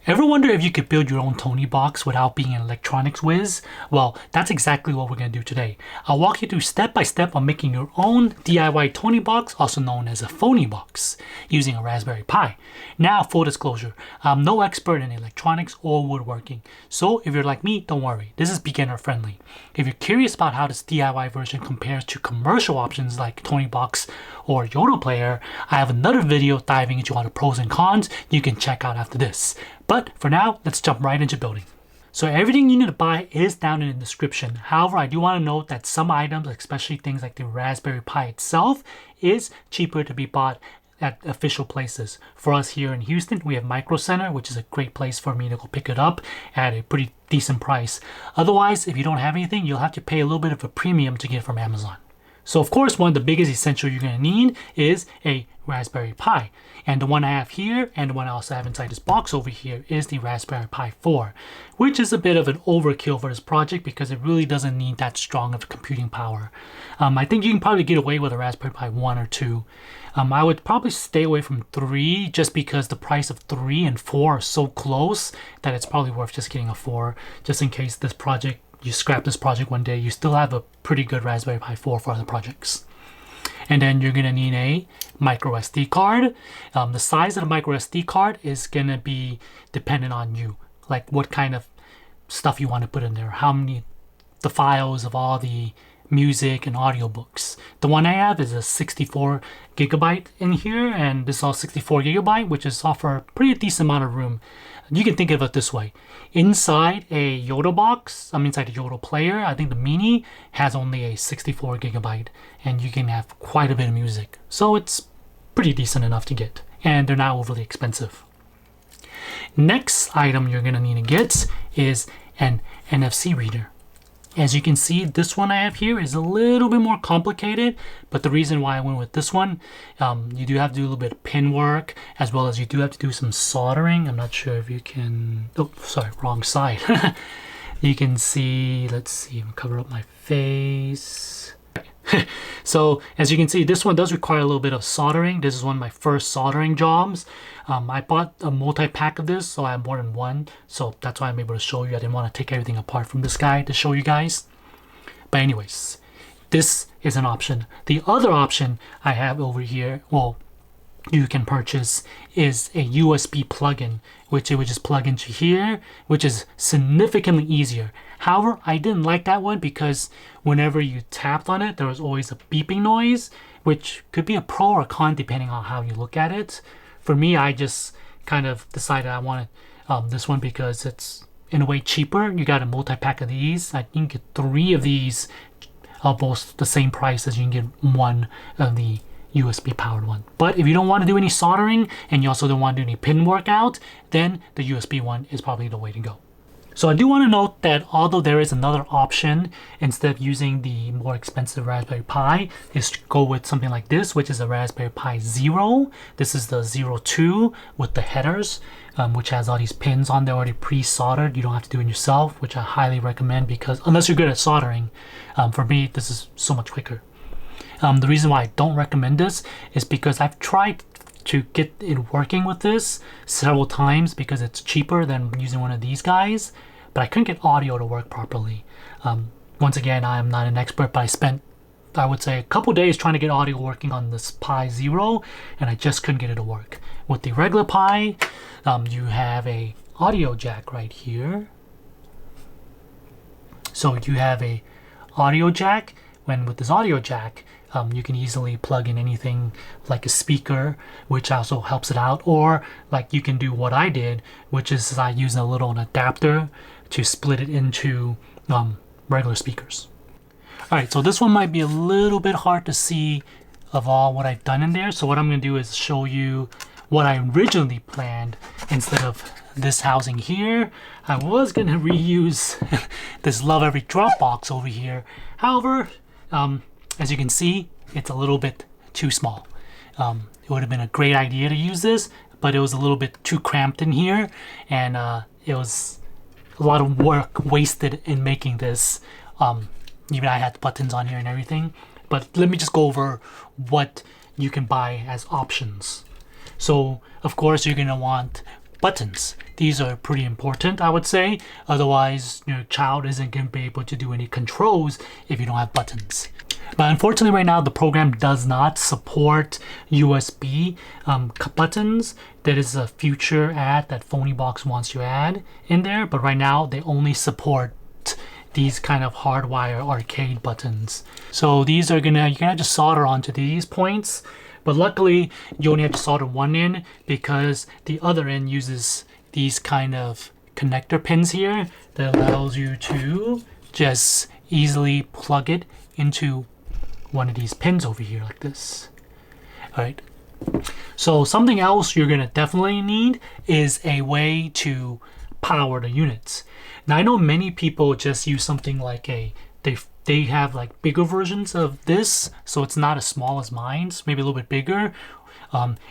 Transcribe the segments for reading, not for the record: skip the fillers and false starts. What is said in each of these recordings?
Ever wonder if you could build your own Toniebox without being an electronics whiz? Well, that's exactly what we're going to do today. I'll walk you through step by step on making your own DIY Toniebox, also known as a Phoniebox, using a Raspberry Pi. Now, full disclosure, I'm no expert in electronics or woodworking, so if you're like me, don't worry, this is beginner friendly. If you're curious about how this DIY version compares to commercial options like Toniebox or Yoto Player, I have another video diving into all the pros and cons you can check out after this. But for now, let's jump right into building. So everything you need to buy is down in the description. However, I do want to note that some items, especially things like the Raspberry Pi itself, is cheaper to be bought at official places. For us here in Houston, we have Micro Center, which is a great place for me to go pick it up at a pretty decent price. Otherwise, if you don't have anything, you'll have to pay a little bit of a premium to get it from Amazon. So of course, one of the biggest essentials you're going to need is a Raspberry Pi. And the one I have here, and the one I also have inside this box over here, is the Raspberry Pi 4, which is a bit of an overkill for this project because it really doesn't need that strong of computing power. I think you can probably get away with a Raspberry Pi 1 or 2. I would probably stay away from 3 just because the price of 3 and 4 are so close that it's probably worth just getting a 4, just in case this project, you scrap this project one day, you still have a pretty good Raspberry Pi 4 for other projects. And then you're going to need a micro SD card. The size of the micro SD card is going to be dependent on you, like what kind of stuff you want to put in there, how many, the files of all the music and audiobooks. The one I have is a 64 gigabyte in here, and this is all 64 gigabyte, which is offer a pretty decent amount of room. You can think of it this way. Inside a Yoto box, inside the Yoto Player, I think the Mini has only a 64 gigabyte, and you can have quite a bit of music. So it's pretty decent enough to get, and they're not overly expensive. Next item you're gonna need to get is an NFC reader. As you can see, this one I have here is a little bit more complicated, but the reason why I went with this one, you do have to do a little bit of pin work, as well as you do have to do some soldering. I'm not sure if you can, oh, sorry, wrong side. You can see, let's see, I'm cover up my face. So as you can see, this one does require a little bit of soldering. This is one of my first soldering jobs. I bought a multi-pack of this, so I have more than one. So that's why I'm able to show you. I didn't want to take everything apart from this guy to show you guys. But anyways, this is an option. The other option I have over here, well, you can purchase, is a USB plugin, which it would just plug into here, which is significantly easier. However, I didn't like that one because whenever you tapped on it, there was always a beeping noise, which could be a pro or a con depending on how you look at it. For me, I just kind of decided I wanted this one because it's in a way cheaper. You got a multi-pack of these. I think get 3 of these almost the same price as you can get one of the USB powered one. But if you don't want to do any soldering and you also don't want to do any pin workout, then the USB one is probably the way to go. So I do want to note that although there is another option, instead of using the more expensive Raspberry Pi, is to go with something like this, which is a Raspberry Pi Zero. This is the 02 with the headers, which has all these pins on there already pre-soldered. You don't have to do it yourself, which I highly recommend because unless you're good at soldering, for me, this is so much quicker. The reason why I don't recommend this is because I've tried to get it working with this several times because it's cheaper than using one of these guys, but I couldn't get audio to work properly. Once again, I am not an expert, but I spent, I would say, a couple days trying to get audio working on this Pi Zero, and I just couldn't get it to work. With the regular Pi, you have a audio jack right here. So you have a audio jack. With this audio jack, you can easily plug in anything like a speaker, which also helps it out, or like you can do what I did, which is I use a little adapter to split it into regular speakers. Alright, so this one might be a little bit hard to see of all what I've done in there, so what I'm going to do is show you what I originally planned. Instead of this housing here, I was going to reuse this Love Every Drop box over here. However, as you can see, it's a little bit too small. It would have been a great idea to use this, but it was a little bit too cramped in here, and it was a lot of work wasted in making this. Even I had buttons on here and everything. But let me just go over what you can buy as options. So, of course, you're going to want buttons. these are pretty important, I would say. Otherwise, your child isn't going to be able to do any controls if you don't have buttons. But unfortunately right now the program does not support USB buttons. That is a future add that Phoniebox wants to add in there, but right now they only support these kind of hardwire arcade buttons. So these are you're gonna just solder onto these points, but luckily you only have to solder one in because the other end uses these kind of connector pins here that allows you to just easily plug it into one of these pins over here like this. All right. So something else you're gonna definitely need is a way to power the units. Now I know many people just use something like they have like bigger versions of this, so it's not as small as mine's, maybe a little bit bigger.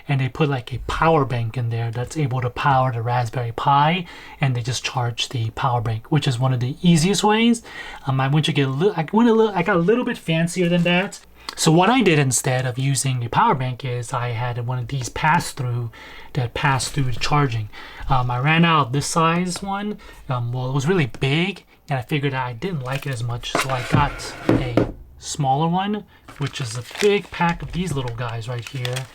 And they put like a power bank in there that's able to power the Raspberry Pi, and they just charge the power bank, which is one of the easiest ways. I went to get I got a little bit fancier than that. So what I did instead of using the power bank is I had one of these pass-through that passed through the charging. I ran out of this size one. Well, it was really big, and I figured I didn't like it as much, so I got a smaller one, which is a big pack of these little guys right here.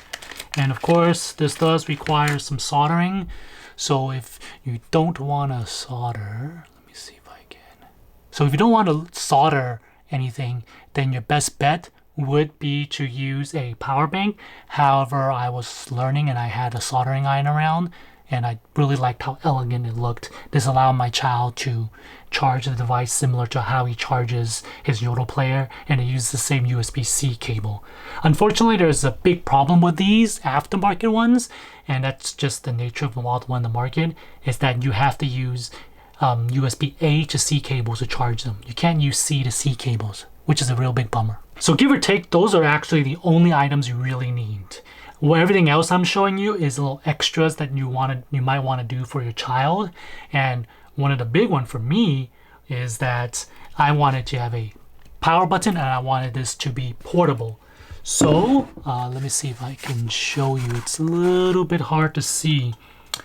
And of course, this does require some soldering. So if you don't want to solder, let me see if I can. So if you don't want to solder anything, then your best bet would be to use a power bank. However, I was learning and I had a soldering iron around, and I really liked how elegant it looked. This allowed my child to charge the device similar to how he charges his Yoto Player, and it uses the same USB-C cable. Unfortunately, there's a big problem with these aftermarket ones, and that's just the nature of the model one in the market, is that you have to use USB-A to C cables to charge them. You can't use C to C cables, which is a real big bummer. So give or take, those are actually the only items you really need. Well, everything else I'm showing you is little extras that you might want to do for your child. And one of the big one for me is that I wanted to have a power button, and I wanted this to be portable. So let me see if I can show you. It's a little bit hard to see.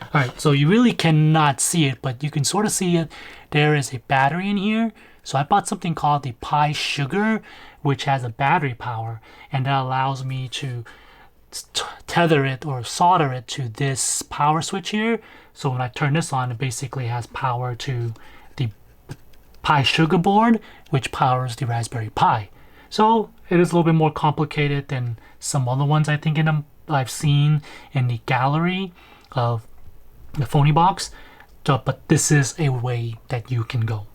All right, so you really cannot see it, but you can sort of see it. There is a battery in here. So I bought something called the Pi Sugar, which has a battery power, and that allows me to tether it or solder it to this power switch here. So when I turn this on, it basically has power to the Pi Sugar board, which powers the Raspberry Pi. So it is a little bit more complicated than some other ones I think I've seen in the gallery of the Phoniebox, but this is a way that you can go.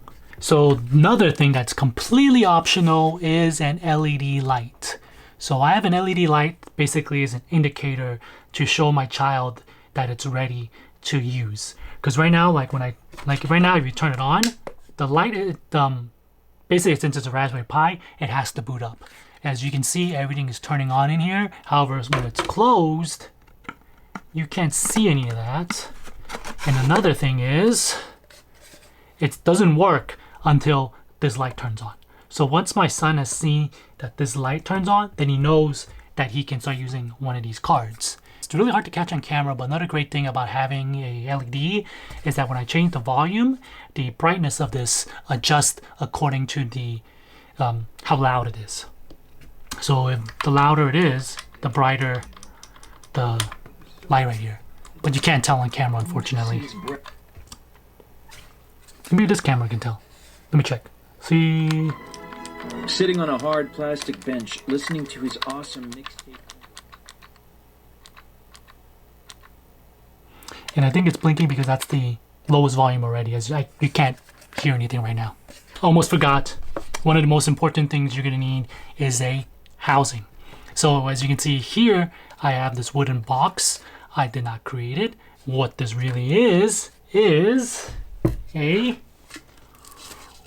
So another thing that's completely optional is an LED light. So I have an LED light, basically is an indicator to show my child that it's ready to use. Because right now, like right now, if you turn it on, the light, basically since it's a Raspberry Pi, it has to boot up. As you can see, everything is turning on in here. However, when it's closed, you can't see any of that. And another thing is, it doesn't work until this light turns on. So once my son has seen that this light turns on, then he knows that he can start using one of these cards. It's really hard to catch on camera, but another great thing about having a LED is that when I change the volume, the brightness of this adjusts according to the how loud it is. So if the louder it is, the brighter the light right here. But you can't tell on camera, unfortunately. Maybe this camera can tell. Let me check. See. Sitting on a hard plastic bench, listening to his awesome mixtape. And I think it's blinking because that's the lowest volume already, as you can't hear anything right now. Almost forgot. One of the most important things you're gonna need is a housing. So as you can see here, I have this wooden box. I did not create it. What this really is a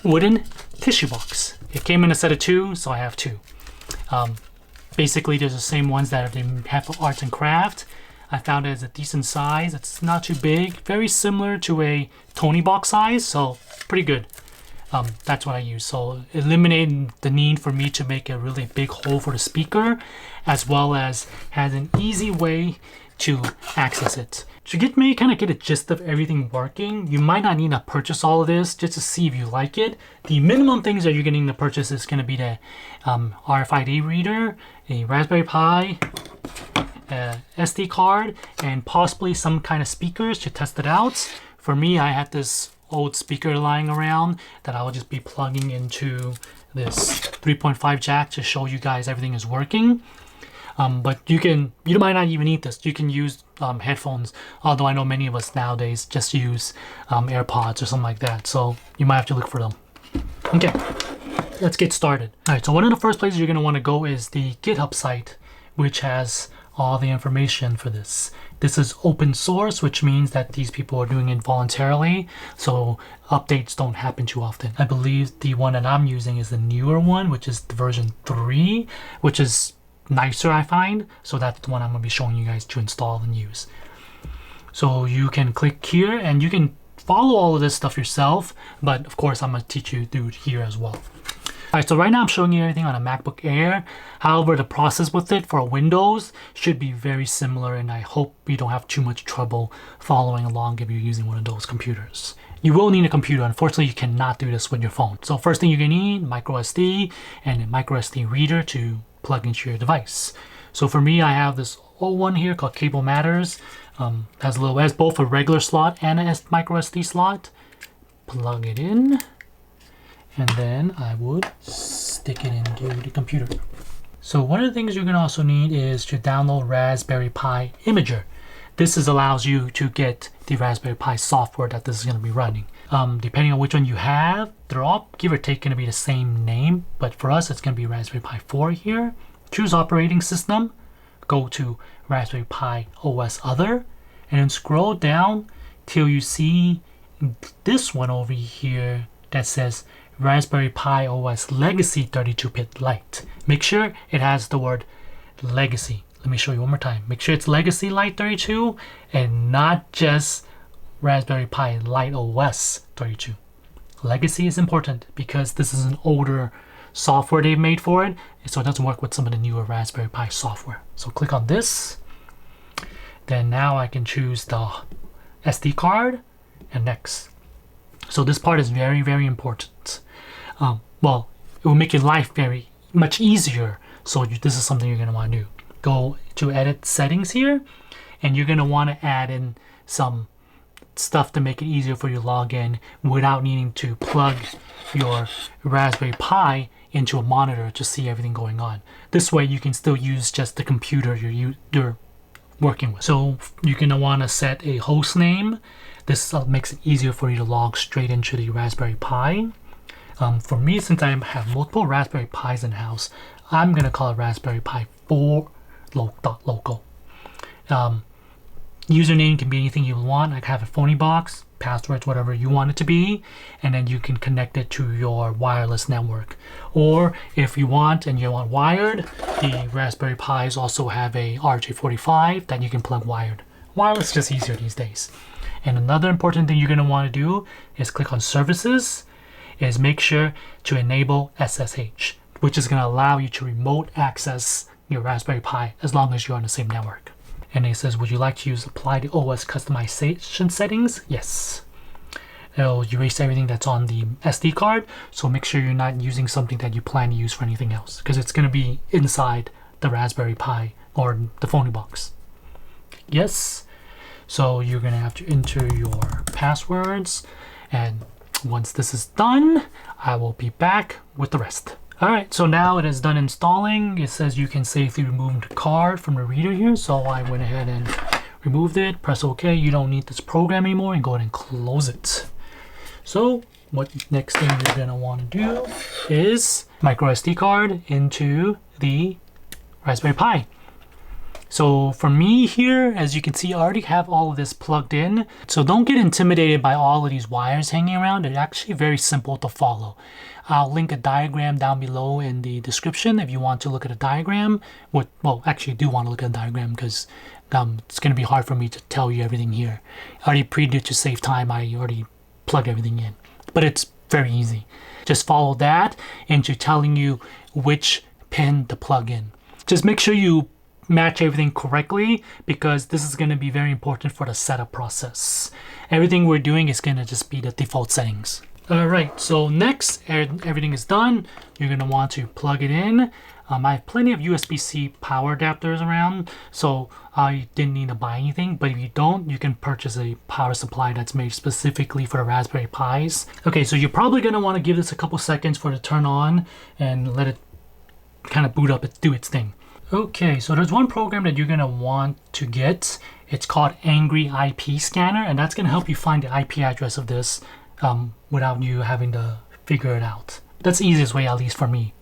wooden tissue box. It came in a set of 2, so I have 2. Basically, there's the same ones that they have for arts and craft. I found it as a decent size. It's not too big. Very similar to a Toniebox size, so pretty good. That's what I use. So eliminating the need for me to make a really big hole for the speaker, as well as has an easy way to access it. To kind of get a gist of everything working, you might not need to purchase all of this just to see if you like it. The minimum things that you're getting to purchase is going to be the RFID reader, a Raspberry Pi, SD card, and possibly some kind of speakers to test it out. For me, I had this old speaker lying around that I will just be plugging into this 3.5 jack to show you guys everything is working. But you might not even need this. You can use headphones, although I know many of us nowadays just use AirPods or something like that, so you might have to look for them. Okay, let's get started. All right, so one of the first places you're going to want to go is the GitHub site, which has all the information for this. This is open source, which means that these people are doing it voluntarily, so updates don't happen too often. I believe the one that I'm using is the newer one, which is the version 3, which is nicer, I find. So that's the one I'm going to be showing you guys to install and use. So you can click here and you can follow all of this stuff yourself, but of course I'm going to teach you through here as well. Alright, so right now I'm showing you everything on a MacBook Air. However, the process with it for Windows should be very similar, and I hope you don't have too much trouble following along if you're using one of those computers. You will need a computer. Unfortunately, you cannot do this with your phone. So first thing you're going to need, micro SD and a micro SD reader to plug into your device. So for me, I have this old one here called Cable Matters. Has both a regular slot and a micro SD slot. Plug it in. And then I would stick it into the computer. So one of the things you're going to also need is to download Raspberry Pi Imager. This allows you to get the Raspberry Pi software that this is going to be running. Depending on which one you have, they're all give or take going to be the same name, but for us it's going to be Raspberry Pi 4 here. Choose operating system, go to Raspberry Pi OS Other, and then scroll down till you see this one over here that says Raspberry Pi OS Legacy 32-bit Lite. Make sure it has the word Legacy. Let me show you one more time. Make sure it's Legacy Lite 32 and not just Raspberry Pi Lite OS 32. Legacy is important because this is an older software they've made for it, so it doesn't work with some of the newer Raspberry Pi software. So click on this. Then now I can choose the SD card and next. So this part is very, very important. Well, it will make your life very much easier. So this is something you're going to want to do. Go to edit settings here, and you're going to want to add in some stuff to make it easier for you to log in without needing to plug your Raspberry Pi into a monitor to see everything going on. This way you can still use just the computer you're working with. So you're going to want to set a host name. This makes it easier for you to log straight into the Raspberry Pi. For me, since I have multiple Raspberry Pis in house, I'm going to call it Raspberry Pi 4 local. Username can be anything you want. I have a Phoniebox, passwords, whatever you want it to be, and then you can connect it to your wireless network. Or if you want and you want wired, the Raspberry Pis also have a RJ45 that you can plug wired. Wireless is just easier these days. And another important thing you're going to want to do is click on services, is make sure to enable SSH, which is going to allow you to remote access your Raspberry Pi as long as you're on the same network. And it says, would you like to apply the OS customization settings? Yes. It'll erase everything that's on the SD card, so make sure you're not using something that you plan to use for anything else, because it's going to be inside the Raspberry Pi or the Phoniebox. Yes. So you're going to have to enter your passwords, and once this is done, I will be back with the rest. Alright, so now it is done installing. It says you can safely remove the card from the reader here, so I went ahead and removed it. Press OK. You don't need this program anymore, and go ahead and close it. So what next thing you're going to want to do is micro SD card into the Raspberry Pi. So for me here, as you can see, I already have all of this plugged in. So don't get intimidated by all of these wires hanging around. They're actually very simple to follow. I'll link a diagram down below in the description if you want to look at a diagram. Well, actually do want to look at a diagram because it's going to be hard for me to tell you everything here. I already previewed to save time. I already plugged everything in. But it's very easy. Just follow that into telling you which pin to plug in. Just make sure you match everything correctly because this is going to be very important for the setup process. Everything we're doing is going to just be the default settings. Alright, so next, everything is done. You're going to want to plug it in. I have plenty of USB-C power adapters around, so I didn't need to buy anything. But if you don't, you can purchase a power supply that's made specifically for the Raspberry Pis. Okay, so you're probably going to want to give this a couple seconds for it to turn on and let it kind of boot up and do its thing. Okay, so there's one program that you're going to want to get. It's called Angry IP Scanner, and that's going to help you find the IP address of this without you having to figure it out. That's the easiest way, at least for me.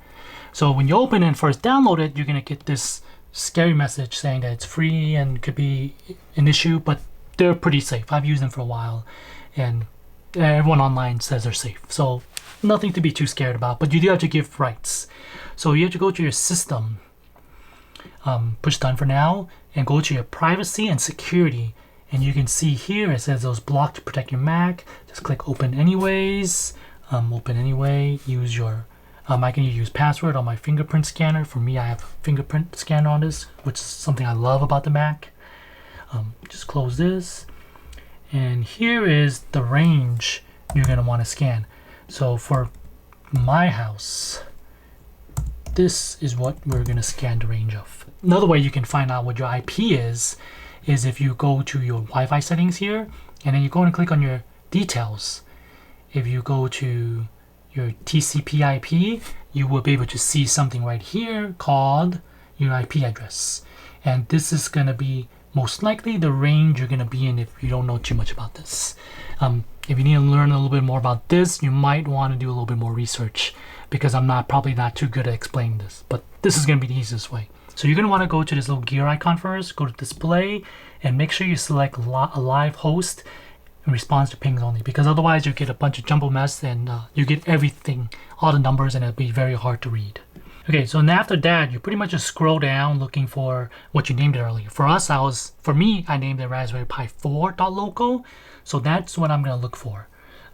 So when you open and first download it, you're going to get this scary message saying that it's free and could be an issue, but they're pretty safe. I've used them for a while, and everyone online says they're safe. So nothing to be too scared about, but you do have to give rights. So you have to go to your system, push done for now, and go to your privacy and security. And you can see here it says those blocked to protect your Mac. Just click open anyways. Open anyway. Use your I can use password on my fingerprint scanner. For me, I have a fingerprint scanner on this, which is something I love about the Mac. Just close this. And here is the range you're going to want to scan. So for my house, this is what we're going to scan the range of. Another way you can find out what your IP is if you go to your Wi-Fi settings here, and then you go and click on your details. If you go to your TCP IP, you will be able to see something right here called your IP address. And this is going to be most likely the range you're going to be in if you don't know too much about this. If you need to learn a little bit more about this, you might want to do a little bit more research because I'm probably not too good at explaining this, but this is going to be the easiest way. So you're going to want to go to this little gear icon first, go to display, and make sure you select a live host and response to pings only, because otherwise you get a bunch of jumble mess and you get everything, all the numbers, and it'll be very hard to read. Okay, so now after that, you pretty much just scroll down looking for what you named it earlier. For me, I named it Raspberry Pi 4.local, so that's what I'm going to look for.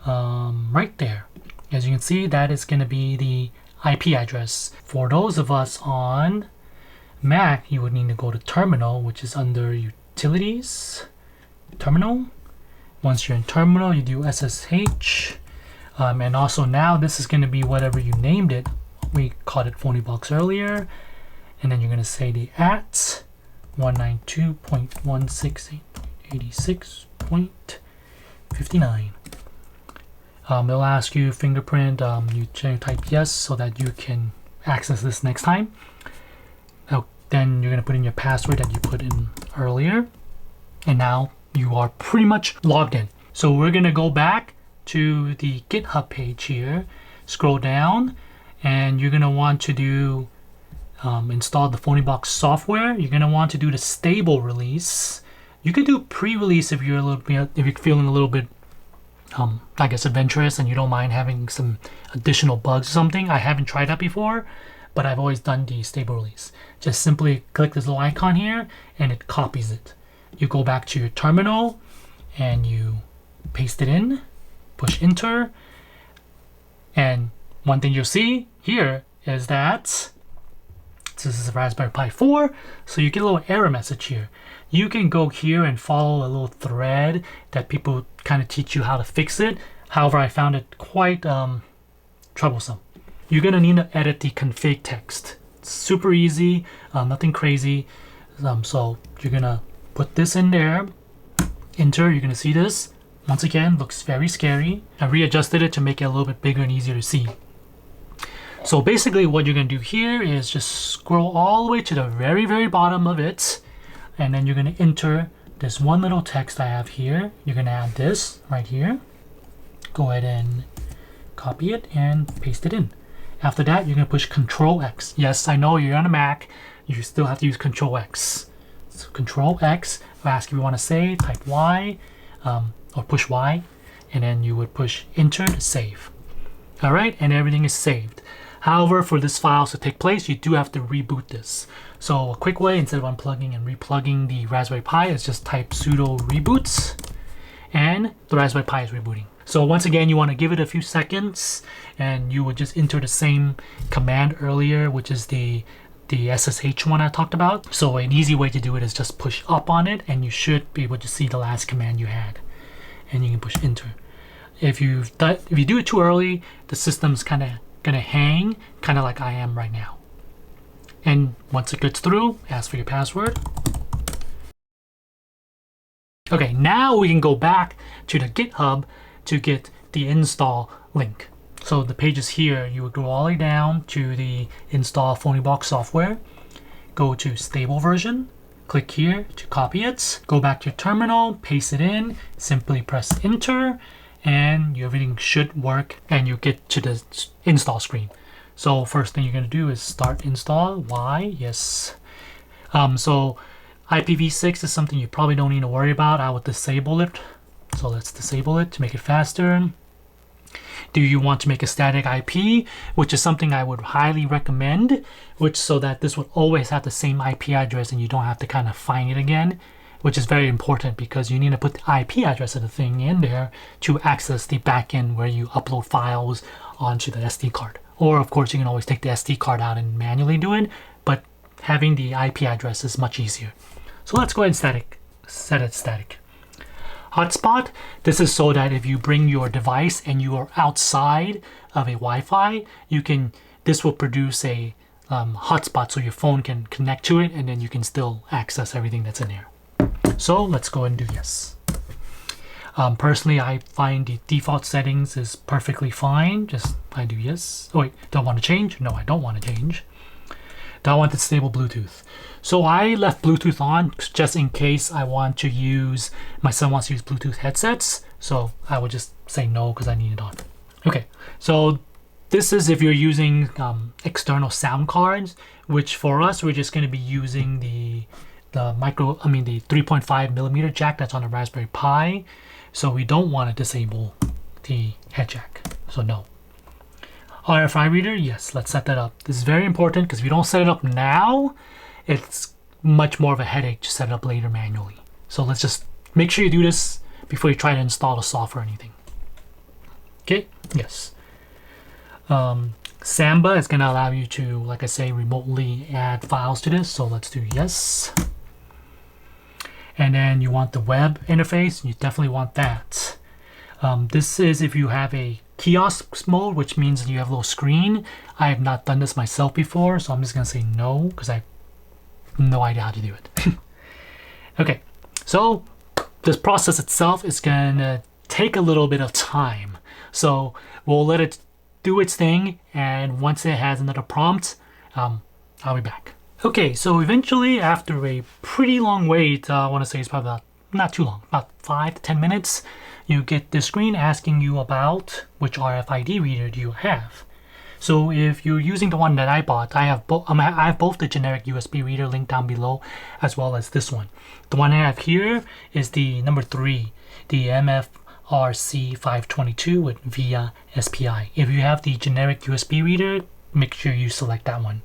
Right there. As you can see, that is going to be the IP address. For those of us on Mac, you would need to go to Terminal, which is under Utilities, Terminal. Once you're in Terminal, you do SSH. And also now this is going to be whatever you named it. We called it Phoniebox earlier. And then you're going to say the @ 192.168.86.59. They'll ask you fingerprint, you type yes so that you can access this next time. Then you're going to put in your password that you put in earlier. And now you are pretty much logged in. So we're going to go back to the GitHub page here, scroll down, and you're going to want to do install the Phoniebox software. You're going to want to do the stable release. You could do pre-release if you're feeling a little bit I guess adventurous and you don't mind having some additional bugs or something. I haven't tried that before, but I've always done the stable release. Just simply click this little icon here and it copies it. You go back to your terminal and you paste it in, push enter, and one thing you'll see here is that this is a Raspberry Pi 4, so you get a little error message here. You can go here and follow a little thread that people kind of teach you how to fix it. However, I found it quite troublesome. You're going to need to edit the config text. It's super easy, nothing crazy. So you're going to put this in there, enter, you're going to see this. Once again, looks very scary. I readjusted it to make it a little bit bigger and easier to see. So basically what you're going to do here is just scroll all the way to the very, very bottom of it. And then you're going to enter this one little text I have here. You're going to add this right here. Go ahead and copy it and paste it in. After that, you're going to push Control X. Yes, I know you're on a Mac. You still have to use Control X. So Control X, I'll ask if you want to save, type Y, or push Y, and then you would push Enter to save. All right, and everything is saved. However, for this file to take place, you do have to reboot this. So a quick way, instead of unplugging and replugging the Raspberry Pi, is just type sudo reboots, and the Raspberry Pi is rebooting. So once again, you want to give it a few seconds, and you would just enter the same command earlier, which is the the SSH one I talked about. So an easy way to do it is just push up on it, and you should be able to see the last command you had, and you can push enter. If you do it too early, the system's kind of gonna hang, kind of like I am right now. And once it gets through, ask for your password. Okay, now we can go back to the GitHub to get the install link. So the page is here. You would go all the way down to the install Phoniebox software, go to stable version, click here to copy it, go back to your terminal, paste it in, simply press enter, and everything should work, and you get to the install screen. So first thing you're going to do is start install. Why? Yes. So IPv6 is something you probably don't need to worry about. I would disable it. So let's disable it to make it faster. Do you want to make a static IP, which is something I would highly recommend, so that this would always have the same IP address and you don't have to kind of find it again, which is very important because you need to put the IP address of the thing in there to access the backend where you upload files onto the SD card. Or of course you can always take the SD card out and manually do it, but having the IP address is much easier. So let's go ahead and set it static. Hotspot, this is so that if you bring your device and you are outside of a Wi-Fi, this will produce a hotspot so your phone can connect to it, and then you can still access everything that's in there. So let's go ahead and do yes. Personally, I find the default settings is perfectly fine. I do yes. Oh wait, don't want to change? No, I don't want to change. Do I want to disable Bluetooth? So I left Bluetooth on just in case my son wants to use Bluetooth headsets. So I would just say no because I need it on. Okay, so this is if you're using external sound cards, which for us, we're just going to be using the 3.5 millimeter jack that's on a Raspberry Pi. So we don't want to disable the head jack, so no. RFI reader, yes, let's set that up. This is very important because if you don't set it up now, it's much more of a headache to set it up later manually. So let's just make sure you do this before you try to install the software or anything. Okay, yes. Samba is going to allow you to, like I say, remotely add files to this. So let's do yes. And then you want the web interface. You definitely want that. This is if you have a kiosk mode, which means you have a little screen. I have not done this myself before, so I'm just going to say no because I have no idea how to do it. Okay, so this process itself is going to take a little bit of time. So we'll let it do its thing, and once it has another prompt, I'll be back. Okay, so eventually, after a pretty long wait, I want to say it's probably not too long, about 5 to 10 minutes, you get the screen asking you about which RFID reader do you have. So if you're using the one that I bought, I have both the generic USB reader linked down below, as well as this one. The one I have here is the number 3, the MFRC522 with via SPI. If you have the generic USB reader, make sure you select that one.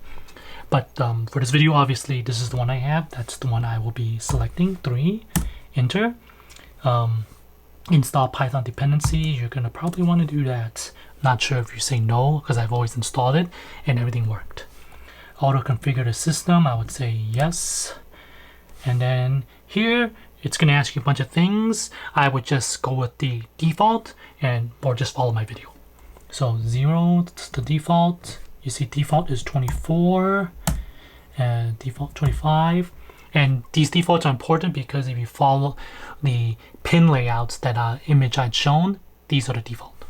But for this video, obviously, this is the one I have. That's the one I will be selecting. 3, enter. Install Python dependencies. You're going to probably want to do that. Not sure if you say no, because I've always installed it and everything worked. Auto configure the system. I would say yes. And then here, it's going to ask you a bunch of things. I would just go with the default or just follow my video. So 0 is the default. You see default is 24 and default 25. And these defaults are important because if you follow the pin layouts that image I'd shown, these are the default.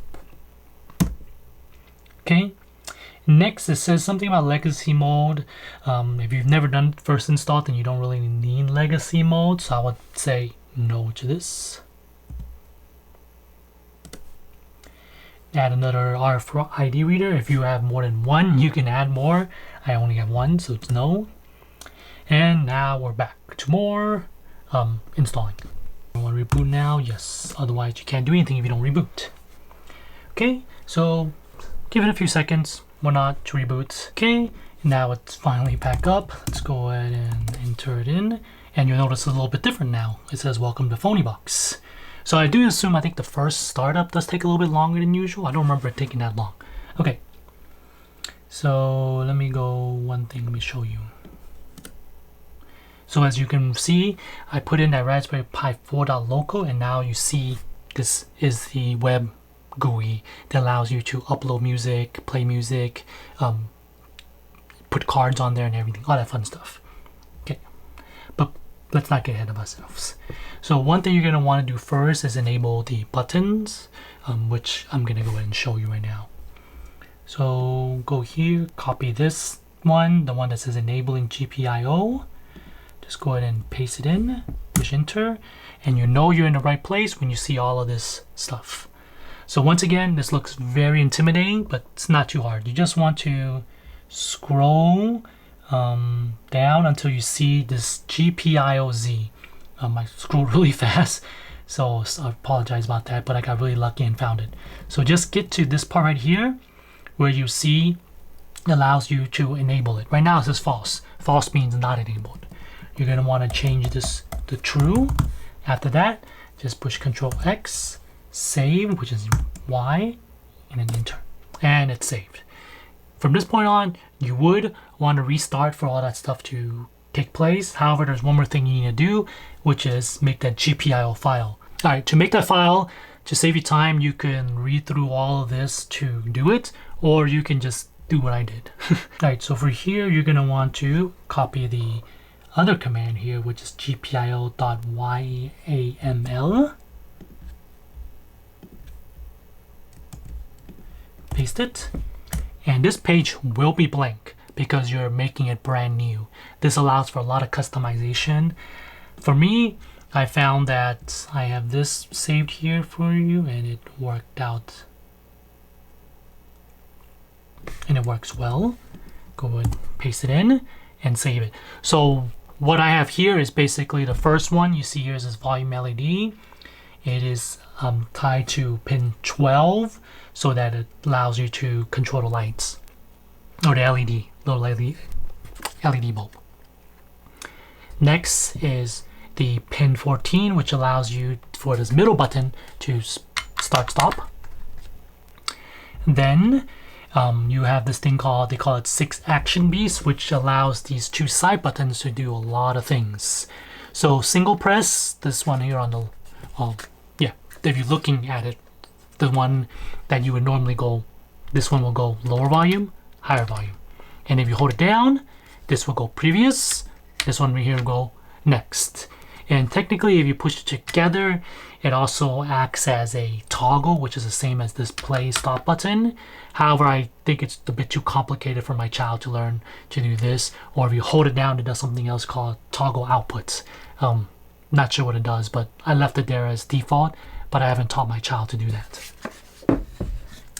Okay. Next, it says something about legacy mode. If you've never done first install, then you don't really need legacy mode. So I would say no to this. Add another RFID reader. If you have more than one, you can add more. I only have one, so it's no. And now we're back to more installing. You want to reboot now? Yes. Otherwise, you can't do anything if you don't reboot. Okay, so give it a few seconds. We're not to reboot. Okay, now it's finally back up. Let's go ahead and enter it in. And you'll notice it's a little bit different now. It says welcome to Phoniebox. So I do assume, I think the first startup does take a little bit longer than usual. I don't remember it taking that long. Okay, So let me go one thing, let me show you. So as you can see, I put in that Raspberry Pi 4.local, and now you see this is the web GUI that allows you to upload music, play music, put cards on there and everything, all that fun stuff. Okay, but let's not get ahead of ourselves. So one thing you're going to want to do first is enable the buttons, which I'm going to go ahead and show you right now. So go here, copy this one, the one that says enabling GPIO. Just go ahead and paste it in, push enter, and you know you're in the right place when you see all of this stuff. So once again, this looks very intimidating, but it's not too hard. You just want to scroll down until you see this gpioz. I scrolled really fast, so I apologize about that, but I got really lucky and found it. So just get to this part right here where you see it allows you to enable it. Right now it says false. False means not enabled. You're going to want to change this to true. After that, just push Ctrl X, save, which is Y, and then enter. And it's saved. From this point on, you would want to restart for all that stuff to take place. However, there's one more thing you need to do, which is make that GPIO file. All right, to make that file, to save you time, you can read through all of this to do it, or you can just do what I did. All right, so for here, you're going to want to copy the other command here, which is gpio.yaml. Paste it. And this page will be blank because you're making it brand new. This allows for a lot of customization. For me, I found that I have this saved here for you, and it worked out. And it works well. Go ahead and paste it in and save it. So what I have here is basically the first one. You see here is this VolumeLED. It is tied to pin 12 so that it allows you to control the lights, or the LED, little LED bulb. Next is the pin 14, which allows you for this middle button to start stop. Then you have this thing called, they call it 6 action beats, which allows these 2 side buttons to do a lot of things. So single press, this one here on the, if you're looking at it, the one that you would normally go, this one will go lower volume, higher volume. And if you hold it down, this will go previous, this one right here will go next. And technically, if you push it together, it also acts as a toggle, which is the same as this play stop button. However, I think it's a bit too complicated for my child to learn to do this. Or if you hold it down, it does something else called toggle outputs. Not sure what it does, but I left it there as default, but I haven't taught my child to do that.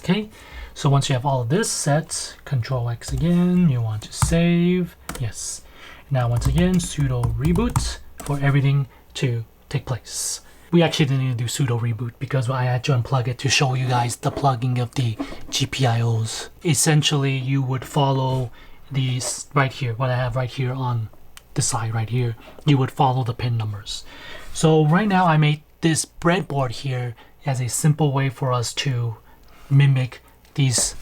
Okay, so once you have all of this set, Control X again, you want to save, yes. Now once again, sudo reboot for everything to take place. We actually didn't need to do sudo reboot because I had to unplug it to show you guys the plugging of the GPIOs. Essentially, you would follow these right here, what I have right here on the side right here. You would follow the pin numbers. So right now I made this breadboard here as a simple way for us to mimic these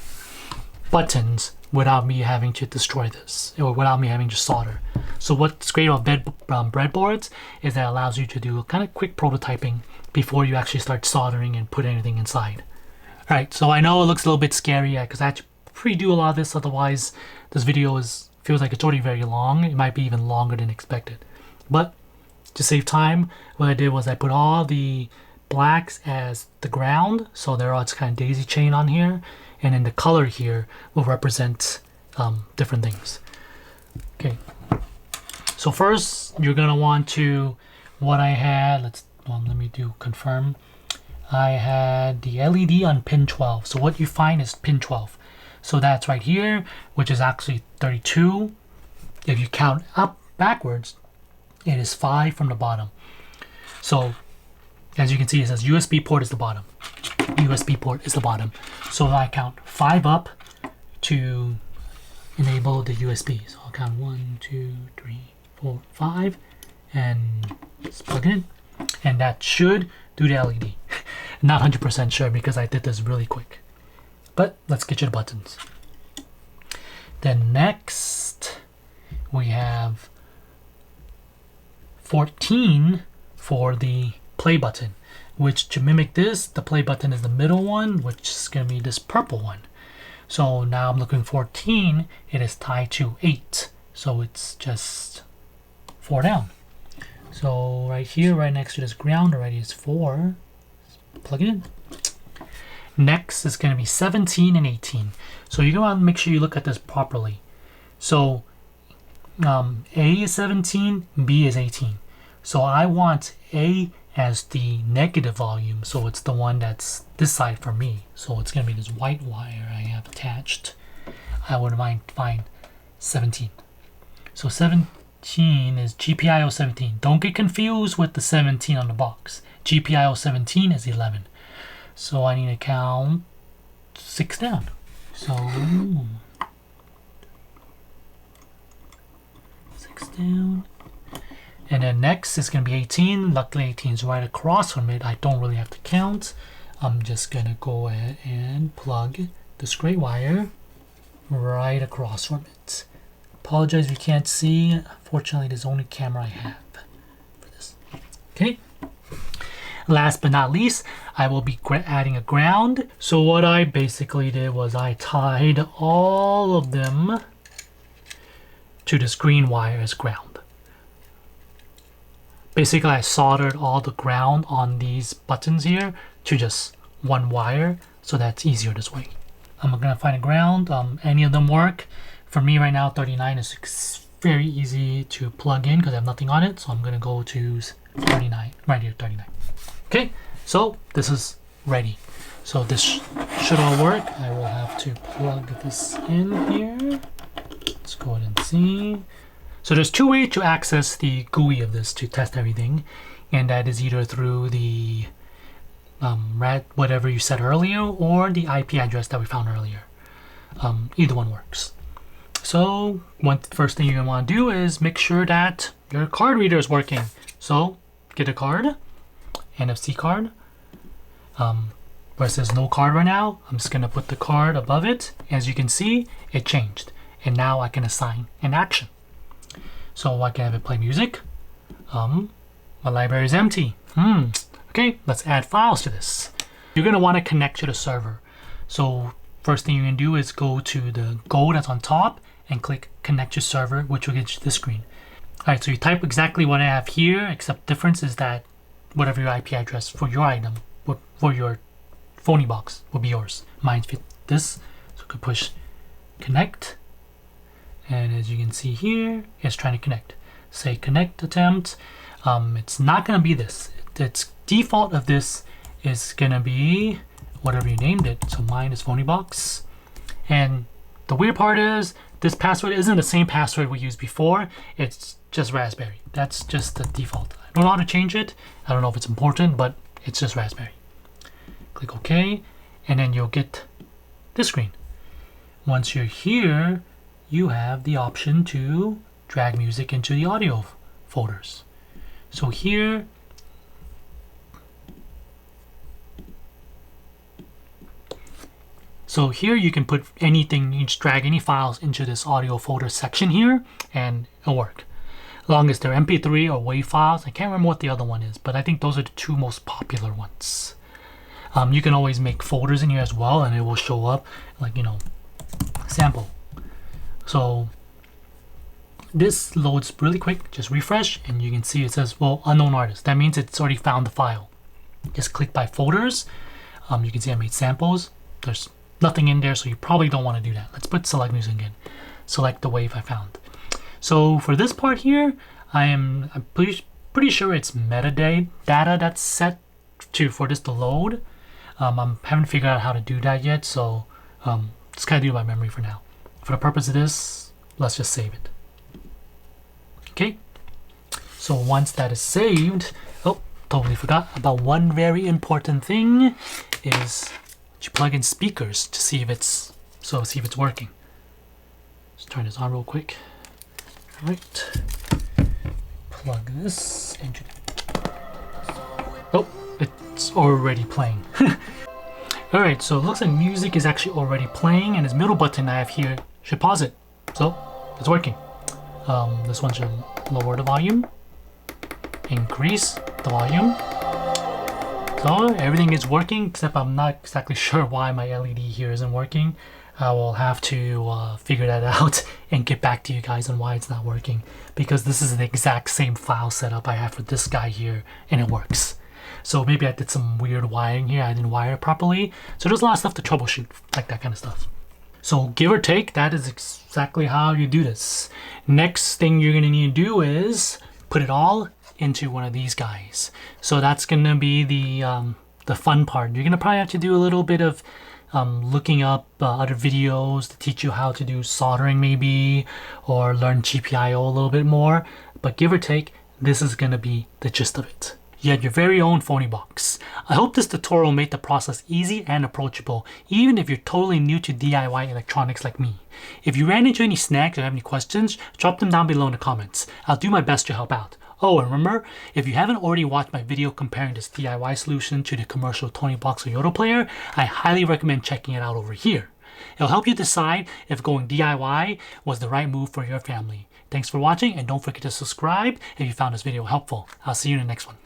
buttons without me having to destroy this, or without me having to solder. So what's great about breadboards is that it allows you to do kind of quick prototyping before you actually start soldering and put anything inside. All right, so I know it looks a little bit scary because I had to pre-do a lot of this, otherwise this video feels like it's already very long. It might be even longer than expected. But to save time, what I did was I put all the blacks as the ground, so they're all kind of daisy chain on here, and then the color here will represent different things. Okay, so first you're gonna want to, what I had, let me do confirm. I had the LED on pin 12. So what you find is pin 12. So that's right here, which is actually 32. If you count up backwards, it is 5 from the bottom. So as you can see, it says USB port is the bottom. USB port is the bottom. So I count 5 up to enable the USB. So I'll count 1, 2, 3, 4, 5, and just plug it in. And that should do the LED. Not 100% sure because I did this really quick. But let's get you the buttons. Then next we have 14 for the play button, which to mimic this, the play button is the middle one, which is going to be this purple one. So now I'm looking 14, it is tied to 8. So it's just 4 down. So right here, right next to this ground already is 4. Plug it in. Next is going to be 17 and 18. So you're going to make sure you look at this properly. So A is 17, B is 18. So I want A as the negative volume, so it's the one that's this side for me. So it's going to be this white wire I have attached. I would find 17. So 17 is GPIO 17. Don't get confused with the 17 on the box. GPIO 17 is 11. So I need to count 6 down. So 6 down. And then next is going to be 18. Luckily 18 is right across from it. I don't really have to count. I'm just going to go ahead and plug this gray wire right across from it. Apologize if you can't see. Fortunately, this is the only camera I have for this. Okay. Last but not least, I will be adding a ground. So what I basically did was I tied all of them to this green wire as ground. Basically, I soldered all the ground on these buttons here to just one wire, so that's easier this way. I'm gonna find a ground. Any of them work. For me right now, 39 is very easy to plug in because I have nothing on it. So I'm gonna go to 39, right here, 39. Okay, so this is ready. So this should all work. I will have to plug this in here. Let's go ahead and see. So there's 2 ways to access the GUI of this to test everything, and that is either through the whatever you said earlier or the IP address that we found earlier. Either one works. So first thing you're gonna want to do is make sure that your card reader is working. So get a card, NFC card. Where it says no card right now, I'm just gonna put the card above it. As you can see, it changed, and now I can assign an action. So I can have it play music. My library is empty. Okay, let's add files to this. You're gonna want to connect to the server. So first thing you're gonna do is go to the goal that's on top and click connect to server, which will get you this screen. All right, so you type exactly what I have here, except the difference is that whatever your IP address for your item, for your Phoniebox will be yours. Mine fit this, so you can push connect. And as you can see here, it's trying to connect. Say connect attempt. It's not gonna be this. Its default of this is gonna be whatever you named it. So mine is Phoniebox. And the weird part is this password isn't the same password we used before. It's just Raspberry. That's just the default. I don't know how to change it. I don't know if it's important, but it's just Raspberry. Click OK, and then you'll get this screen. Once you're here, you have the option to drag music into the audio folders. So here, you can put anything, you just drag any files into this audio folder section here, and it'll work. As long as they're MP3 or WAV files. I can't remember what the other one is, but I think those are the 2 most popular ones. You can always make folders in here as well, and it will show up like, you know, sample. So this loads really quick. Just refresh and you can see it says, well, unknown artist. That means it's already found the file. Just click by folders. You can see I made samples. There's nothing in there, so you probably don't want to do that. Let's put select music in. Select the wave I found. So for this part here, I'm pretty sure it's metadata that's set for this to load. I haven't figured out how to do that yet, so just kind of do it by memory for now. For the purpose of this, let's just save it. Okay, so once that is saved, oh, totally forgot about one very important thing, is you plug in speakers to see if it's working. Let's turn this on real quick. All right, plug this into. Oh, it's already playing. All right, so it looks like music is actually already playing, and this middle button I have here should pause it. So it's working. This one should lower the volume, increase the volume. So everything is working, except I'm not exactly sure why my LED here isn't working. I will have to figure that out and get back to you guys on why it's not working, because this is the exact same file setup I have for this guy here and it works. So maybe I did some weird wiring here. I didn't wire it properly. So there's a lot of stuff to troubleshoot, like that kind of stuff. So give or take, that is exactly how you do this. Next thing you're gonna need to do is put it all into one of these guys. So that's gonna be the fun part. You're gonna probably have to do a little bit of looking up other videos to teach you how to do soldering maybe, or learn GPIO a little bit more. But give or take, this is gonna be the gist of it. You have your very own Phoniebox. I hope this tutorial made the process easy and approachable, even if you're totally new to DIY electronics like me. If you ran into any snags or have any questions, drop them down below in the comments. I'll do my best to help out. Oh, and remember, if you haven't already watched my video comparing this DIY solution to the commercial Toniebox or Yoto Player, I highly recommend checking it out over here. It'll help you decide if going DIY was the right move for your family. Thanks for watching, and don't forget to subscribe if you found this video helpful. I'll see you in the next one.